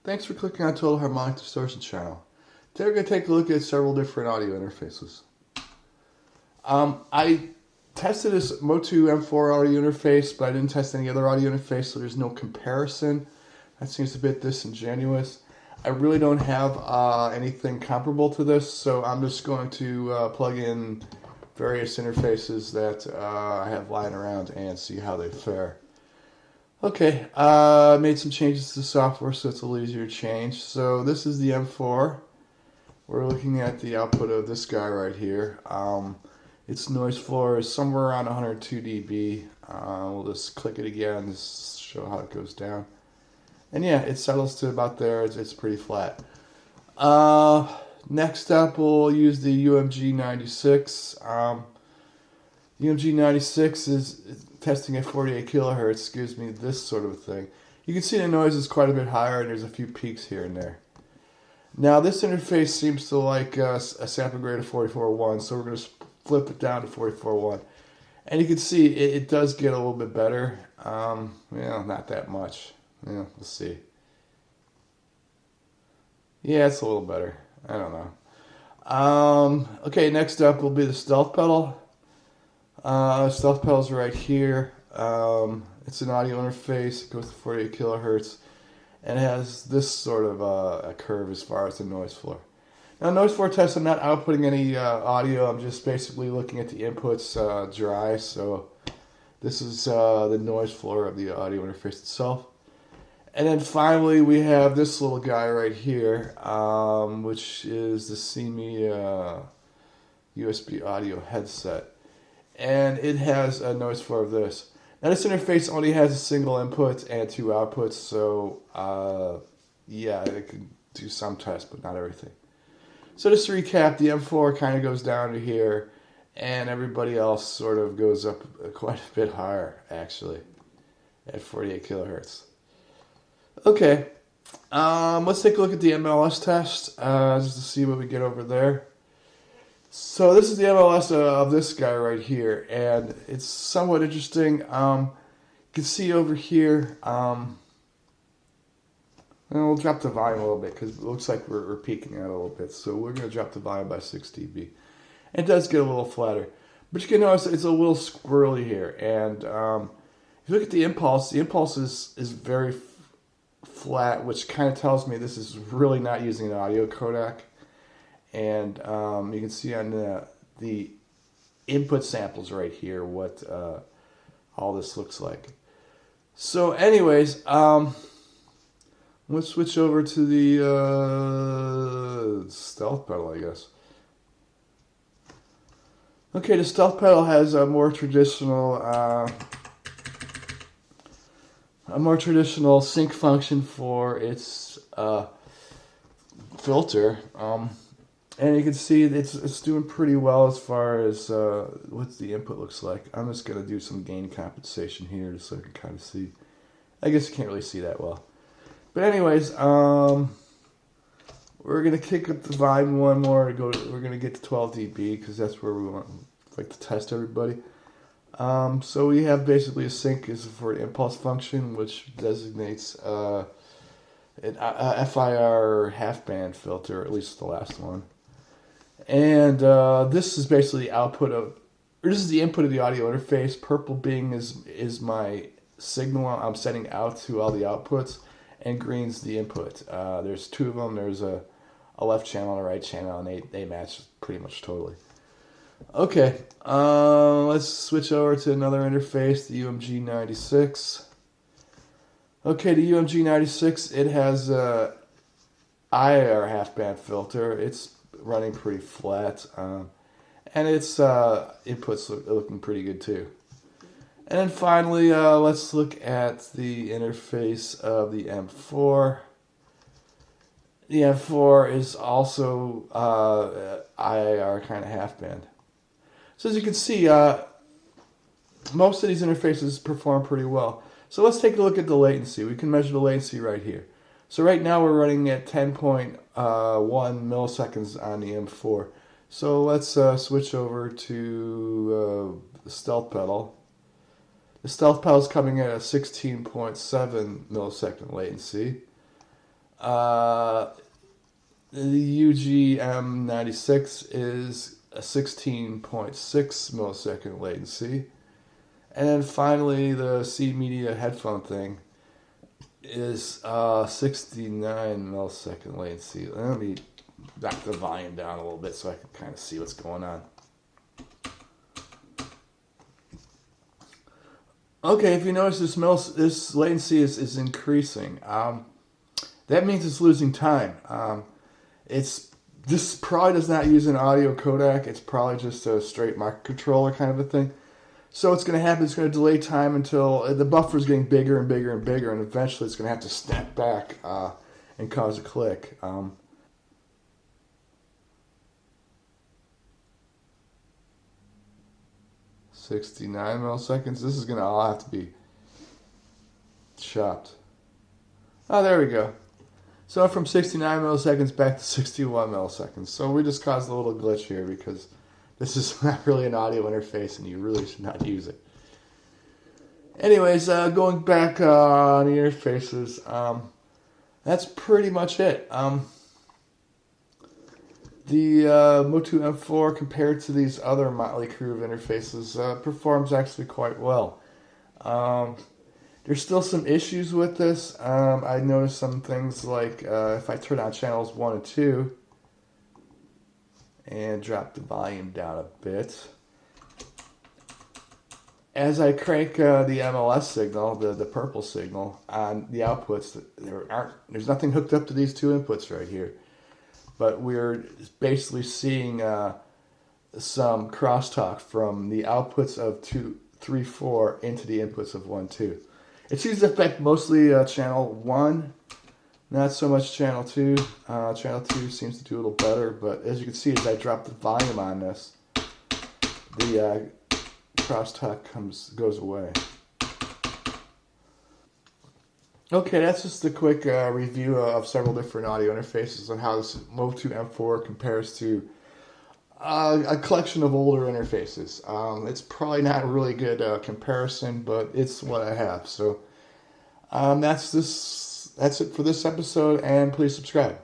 Thanks for clicking on Total Harmonic Distortion channel. Today we're going to take a look at several different audio interfaces. I tested this MOTU M4 audio interface, but I didn't test any other audio interface, so there's no comparison. That seems a bit disingenuous. I really don't have anything comparable to this, so I'm just going to plug in various interfaces that I have lying around and see how they fare. Okay, made some changes to the software so it's a little easier to change. So this is the M4. We're looking at the output of this guy right here. Its noise floor is somewhere around 102 dB. We'll just click it again to show how it goes down. And yeah, it settles to about there. It's pretty flat. Next up, we'll use the UMG 96. UMG 96 is testing at 48 kilohertz, excuse me, this sort of a thing. You can see the noise is quite a bit higher and there's a few peaks here and there. Now this interface seems to like a sampling rate of 44.1, so we're going to flip it down to 44.1. And you can see it does get a little bit better. Not that much. Let's see. Yeah, it's a little better. I don't know. Okay, next up will be the stealth pedal. Stealth pedal's right here. It's an audio interface. It goes to 48 kilohertz. And it has this sort of a curve as far as the noise floor. Now, noise floor test, I'm not outputting any audio. I'm just basically looking at the inputs dry. So this is the noise floor of the audio interface itself. And then finally, we have this little guy right here, which is the CME USB audio headset. And it has a noise floor of this. Now this interface only has a single input and two outputs, so yeah, it can do some tests, but not everything. So just to recap, the M4 kind of goes down to here, and everybody else sort of goes up quite a bit higher, actually, at 48 kilohertz. Okay, let's take a look at the MLS test, just to see what we get over there. So this is the MLS of this guy right here, and it's somewhat interesting. You can see over here, and we'll drop the volume a little bit because it looks like we're peaking out a little bit. So we're going to drop the volume by 6 dB. It does get a little flatter, but you can notice it's a little squirrely here. And if you look at the impulse is very flat, which kind of tells me this is really not using an audio codec. And you can see on the input samples right here what all this looks like. So anyways, let's switch over to the stealth pedal, I guess. Okay, the stealth pedal has a more traditional sync function for its filter. And you can see it's doing pretty well as far as what the input looks like. I'm just going to do some gain compensation here just so I can kind of see. I guess you can't really see that well. But anyways, we're going to kick up the volume one more. We're going to get to 12 dB because that's where we want to test everybody. So we have basically a sync is for an impulse function, which designates an FIR half band filter, at least the last one. And this is basically the output of, or this is the input of the audio interface. Purple being is my signal I'm sending out to all the outputs, and green's the input. There's two of them. There's a left channel and a right channel, and they match pretty much totally. Okay, let's switch over to another interface, the UMG 96. Okay, the UMG 96, it has a IR half band filter. It's running pretty flat, and its inputs looking pretty good too. And then finally, let's look at the interface of the M4. The M4 is also IIR kind of half band. So as you can see, most of these interfaces perform pretty well. So let's take a look at the latency. We can measure the latency right here. So right now we're running at 10.1 milliseconds on the M4. So let's switch over to the stealth pedal. The stealth pedal is coming at a 16.7 millisecond latency. Uh, the UGM96 is a 16.6 millisecond latency. And then finally, the C Media headphone thing is 69 millisecond latency. Let me back the volume down a little bit so I can kind of see what's going on. Okay, if you notice this latency is increasing. That means it's losing time. This probably does not use an audio codec. It's probably just a straight microcontroller kind of a thing. So what's going to happen is it's going to delay time until the buffer is getting bigger and bigger and bigger, and eventually it's going to have to snap back and cause a click. 69 milliseconds. This is going to all have to be chopped. Oh, there we go. So from 69 milliseconds back to 61 milliseconds. So we just caused a little glitch here because this is not really an audio interface and you really should not use it. Anyways, going back on the interfaces, that's pretty much it. The MOTU M4 compared to these other Motley Crew interfaces performs actually quite well. There's still some issues with this. I noticed some things like if I turn on channels 1 and 2 and drop the volume down a bit, as I crank the MLS signal, the purple signal, on the outputs, there's nothing hooked up to these two inputs right here. But we're basically seeing some crosstalk from the outputs of 2, 3, 4 into the inputs of 1, 2. It seems to affect mostly channel 1, not so much channel 2. Channel 2 seems to do a little better, but as you can see, as I drop the volume on this, the crosstalk goes away. Okay, that's just a quick review of several different audio interfaces on how this MOTU M4 compares to a collection of older interfaces. It's probably not a really good comparison, but it's what I have. So that's it for this episode, and please subscribe.